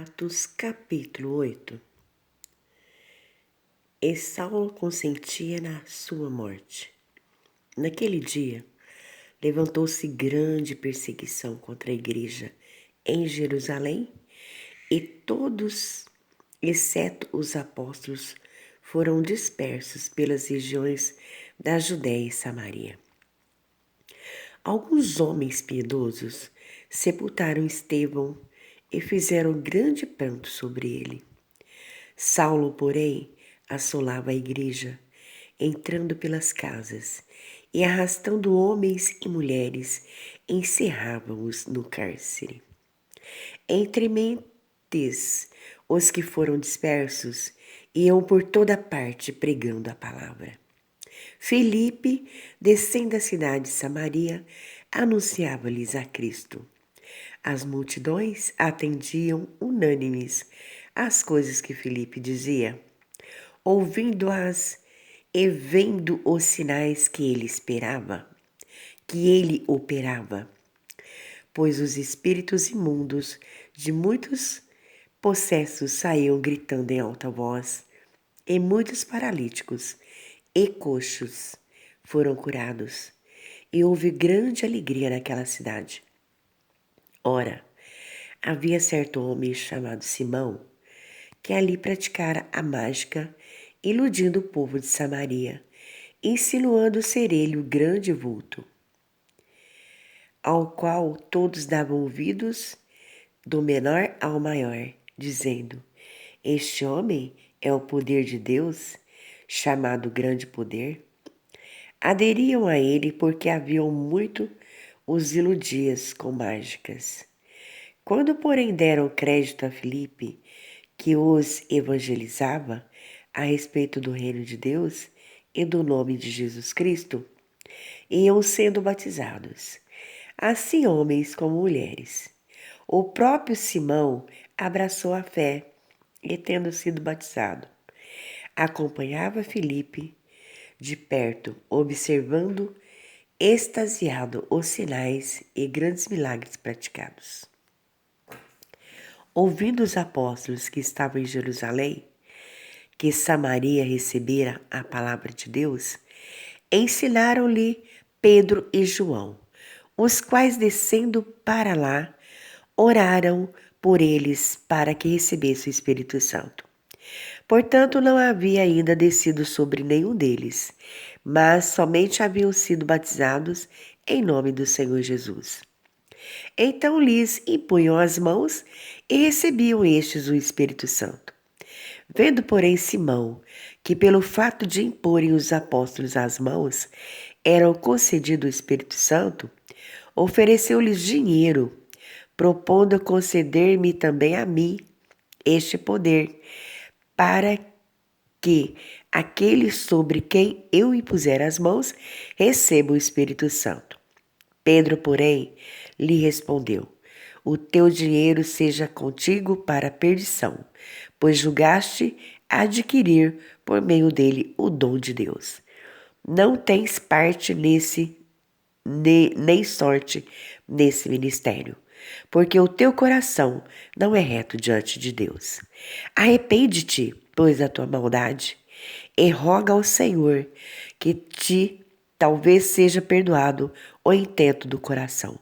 Atos capítulo 8. E Saulo consentia na sua morte. Naquele dia, levantou-se grande perseguição contra a igreja em Jerusalém, e todos, exceto os apóstolos, foram dispersos pelas regiões da Judéia e Samaria. Alguns homens piedosos sepultaram Estevão e fizeram grande pranto sobre ele. Saulo, porém, assolava a igreja, entrando pelas casas e arrastando homens e mulheres, encerrava-os no cárcere. Entre mentes, os que foram dispersos iam por toda parte pregando a palavra. Filipe, descendo da cidade de Samaria, anunciava-lhes a Cristo. As multidões atendiam unânimes às coisas que Filipe dizia, ouvindo-as e vendo os sinais que ele operava, pois os espíritos imundos de muitos possessos saíam gritando em alta voz, e muitos paralíticos e coxos foram curados, e houve grande alegria naquela cidade. Ora, havia certo homem chamado Simão, que ali praticara a mágica, iludindo o povo de Samaria, insinuando ser ele o grande vulto, ao qual todos davam ouvidos, do menor ao maior, dizendo: este homem é o poder de Deus, chamado grande poder. Aderiam a ele porque haviam muito os iludias com mágicas. Quando, porém, deram crédito a Filipe, que os evangelizava a respeito do reino de Deus e do nome de Jesus Cristo, iam sendo batizados, assim homens como mulheres. O próprio Simão abraçou a fé e, tendo sido batizado, acompanhava Filipe de perto, observando extasiado os sinais e grandes milagres praticados. Ouvindo os apóstolos que estavam em Jerusalém, que Samaria recebera a palavra de Deus, ensinaram-lhe Pedro e João, os quais, descendo para lá, oraram por eles para que recebessem o Espírito Santo. Portanto, não havia ainda descido sobre nenhum deles, mas somente haviam sido batizados em nome do Senhor Jesus. Então lhes impunham as mãos e recebiam estes o Espírito Santo. Vendo, porém, Simão, que pelo fato de imporem os apóstolos as mãos, era concedido o Espírito Santo, ofereceu-lhes dinheiro, propondo conceder-me também a mim este poder, para que aquele sobre quem eu impuser as mãos receba o Espírito Santo. Pedro, porém, lhe respondeu: o teu dinheiro seja contigo para a perdição, pois julgaste adquirir por meio dele o dom de Deus. Não tens parte nem sorte nesse ministério, porque o teu coração não é reto diante de Deus. Arrepende-te, pois, da tua maldade, e roga ao Senhor que te talvez seja perdoado o intento do coração.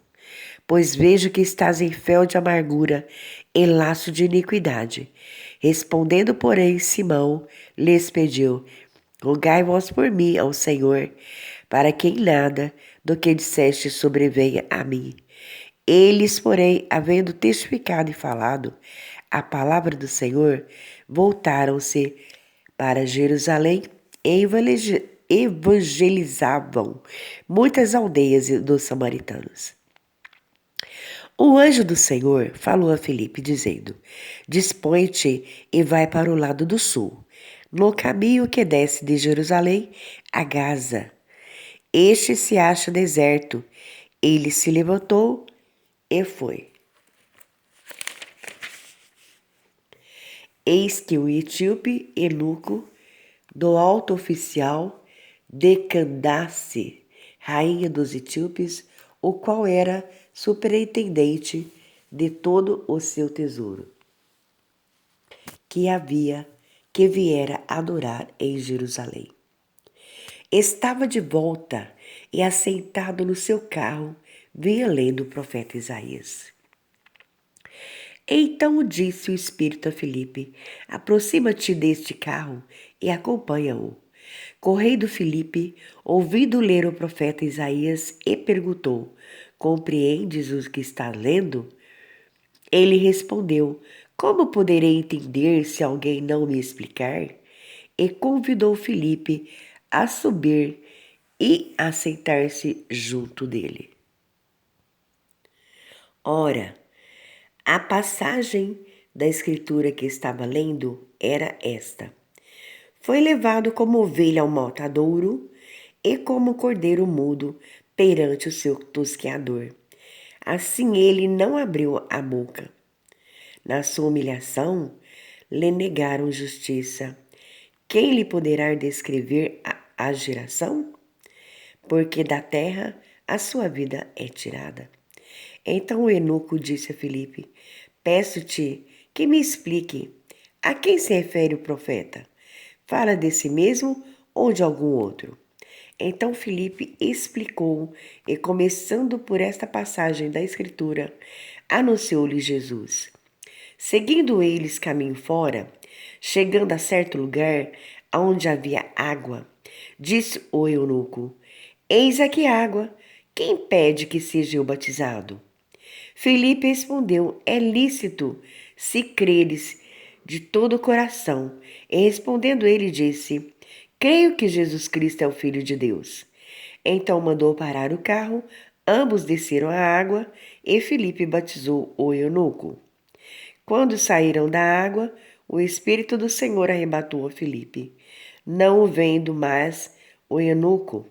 Pois vejo que estás em fel de amargura e laço de iniquidade. Respondendo, porém, Simão lhes pediu: rogai vós por mim ao Senhor, para que em nada do que disseste sobrevenha a mim. Eles, porém, havendo testificado e falado a palavra do Senhor, voltaram-se para Jerusalém e evangelizavam muitas aldeias dos samaritanos. O anjo do Senhor falou a Filipe, dizendo: dispõe-te e vai para o lado do sul, no caminho que desce de Jerusalém a Gaza. Este se acha deserto. Ele se levantou e foi. Eis que o etíope eunuco do alto oficial de Candace, rainha dos etíopes, o qual era superintendente de todo o seu tesouro, que viera adorar em Jerusalém. Estava de volta e, assentado no seu carro, vinha lendo o profeta Isaías. Então disse o Espírito a Filipe: aproxima-te deste carro e acompanha-o. Correndo Filipe, ouvindo ler o profeta Isaías, e perguntou: compreendes o que está lendo? Ele respondeu: como poderei entender se alguém não me explicar? E convidou Filipe a subir e a sentar-se junto dele. Ora, a passagem da escritura que estava lendo era esta: foi levado como ovelha ao matadouro e como cordeiro mudo perante o seu tosqueador. Assim ele não abriu a boca. Na sua humilhação, lhe negaram justiça. Quem lhe poderá descrever a geração? Porque da terra a sua vida é tirada. Então o eunuco disse a Filipe: peço-te que me explique a quem se refere o profeta. Fala de si mesmo ou de algum outro? Então Filipe explicou, e começando por esta passagem da Escritura, anunciou-lhe Jesus. Seguindo eles caminho fora, chegando a certo lugar onde havia água, disse o eunuco: eis aqui água, quem pede que seja eu batizado? Filipe respondeu: é lícito, se creres de todo o coração. E respondendo ele, disse: creio que Jesus Cristo é o Filho de Deus. Então mandou parar o carro, ambos desceram a água e Filipe batizou o eunuco. Quando saíram da água, o Espírito do Senhor arrebatou a Filipe, não o vendo mais o eunuco.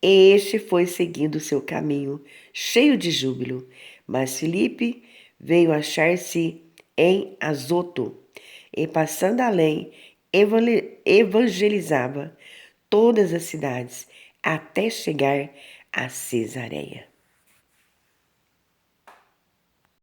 E este foi seguindo seu caminho, cheio de júbilo. Mas Filipe veio achar-se em Azoto, e passando além, evangelizava todas as cidades, até chegar a Cesareia.